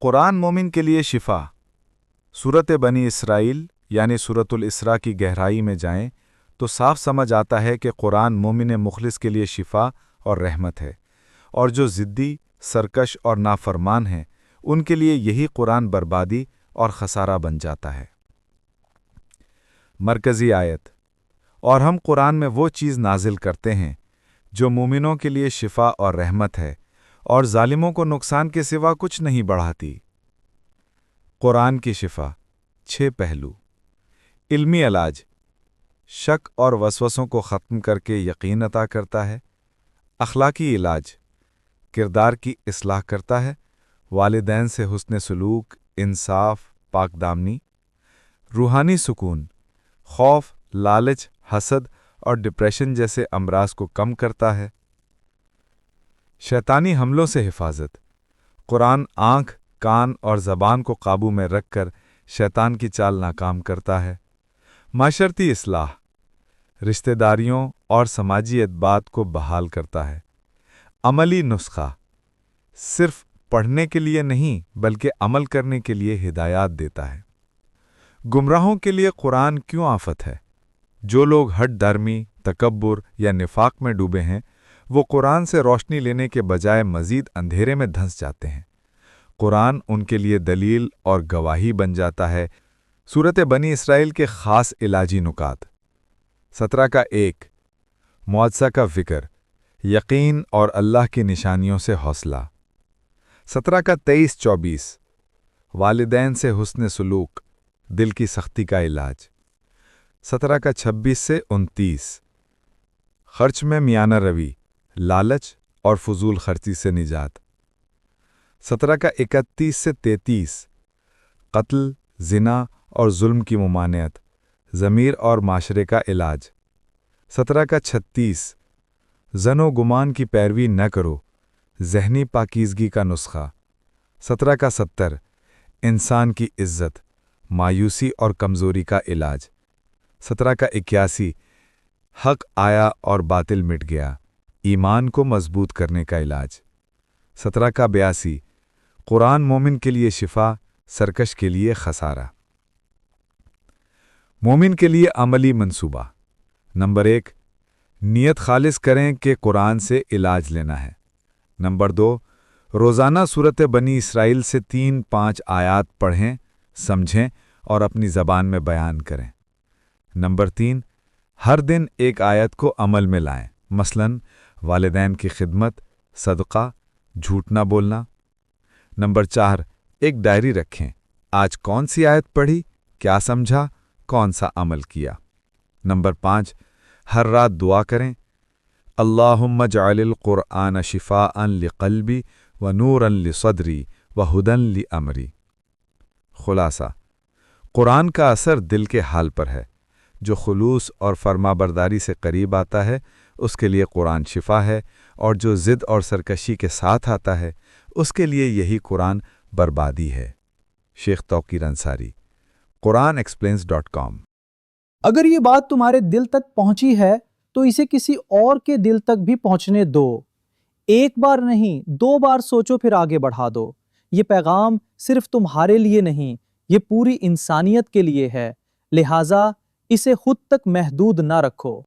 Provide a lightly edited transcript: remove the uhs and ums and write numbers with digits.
قرآن مومن کے لیے شفا۔ سورت بنی اسرائیل یعنی سورۃ الاسراء کی گہرائی میں جائیں تو صاف سمجھ آتا ہے کہ قرآن مومن مخلص کے لیے شفا اور رحمت ہے، اور جو ضدی، سرکش اور نافرمان ہیں ان کے لیے یہی قرآن بربادی اور خسارہ بن جاتا ہے۔ مرکزی آیت: اور ہم قرآن میں وہ چیز نازل کرتے ہیں جو مومنوں کے لیے شفا اور رحمت ہے اور ظالموں کو نقصان کے سوا کچھ نہیں بڑھاتی۔ قرآن کی شفا 6 پہلو۔ علمی علاج: شک اور وسوسوں کو ختم کر کے یقین عطا کرتا ہے۔ اخلاقی علاج: کردار کی اصلاح کرتا ہے، والدین سے حسن سلوک، انصاف، پاک دامنی۔ روحانی سکون: خوف، لالچ، حسد اور ڈپریشن جیسے امراض کو کم کرتا ہے۔ شیطانی حملوں سے حفاظت: قرآن آنکھ، کان اور زبان کو قابو میں رکھ کر شیطان کی چال ناکام کرتا ہے۔ معاشرتی اصلاح: رشتہ داریوں اور سماجی اعتبار کو بحال کرتا ہے۔ عملی نسخہ: صرف پڑھنے کے لیے نہیں بلکہ عمل کرنے کے لیے ہدایات دیتا ہے۔ گمراہوں کے لیے قرآن کیوں آفت ہے؟ جو لوگ ہٹ درمی، تکبر یا نفاق میں ڈوبے ہیں وہ قرآن سے روشنی لینے کے بجائے مزید اندھیرے میں دھنس جاتے ہیں۔ قرآن ان کے لیے دلیل اور گواہی بن جاتا ہے۔ سورت بنی اسرائیل کے خاص علاجی نکات: 17 کا 1، معجزہ کا فکر، یقین اور اللہ کی نشانیوں سے حوصلہ۔ 17 کا 23-24، والدین سے حسن سلوک، دل کی سختی کا علاج۔ 17 کا 26 سے 29، خرچ میں میانہ روی، لالچ اور فضول خرچی سے نجات۔ 17 کا 31 سے 33، قتل، زنا اور ظلم کی ممانعت، ضمیر اور معاشرے کا علاج۔ 17 کا 36، ظن و گمان کی پیروی نہ کرو، ذہنی پاکیزگی کا نسخہ۔ 17 کا 70، انسان کی عزت، مایوسی اور کمزوری کا علاج۔ 17 کا 81، حق آیا اور باطل مٹ گیا، ایمان کو مضبوط کرنے کا علاج۔ 17 کا 82، قرآن مومن کے لیے شفا، سرکش کے لیے خسارہ۔ مومن کے لیے عملی منصوبہ: نمبر 1، نیت خالص کریں کہ قرآن سے علاج لینا ہے۔ نمبر 2، روزانہ سورت بنی اسرائیل سے 3-5 آیات پڑھیں، سمجھیں اور اپنی زبان میں بیان کریں۔ نمبر 3، ہر دن ایک آیت کو عمل میں لائیں، مثلاً والدین کی خدمت، صدقہ، جھوٹ نہ بولنا۔ نمبر 4، ایک ڈائری رکھیں، آج کون سی آیت پڑھی، کیا سمجھا، کون سا عمل کیا۔ نمبر 5، ہر رات دعا کریں، اللہم اجعل القرآن شفاء لقلبی ونورا لصدری وہدی لامری۔ خلاصہ: قرآن کا اثر دل کے حال پر ہے۔ جو خلوص اور فرما برداری سے قریب آتا ہے اس کے لیے قرآن شفا ہے، اور جو ضد اور سرکشی کے ساتھ آتا ہے اس کے لیے یہی قرآن بربادی ہے۔ شیخ توقیر انصاری، quranexplains.com۔ اگر یہ بات تمہارے دل تک پہنچی ہے تو اسے کسی اور کے دل تک بھی پہنچنے دو۔ ایک بار نہیں، 2 بار سوچو پھر آگے بڑھا دو۔ یہ پیغام صرف تمہارے لیے نہیں، یہ پوری انسانیت کے لیے ہے، لہٰذا اسے خود تک محدود نہ رکھو۔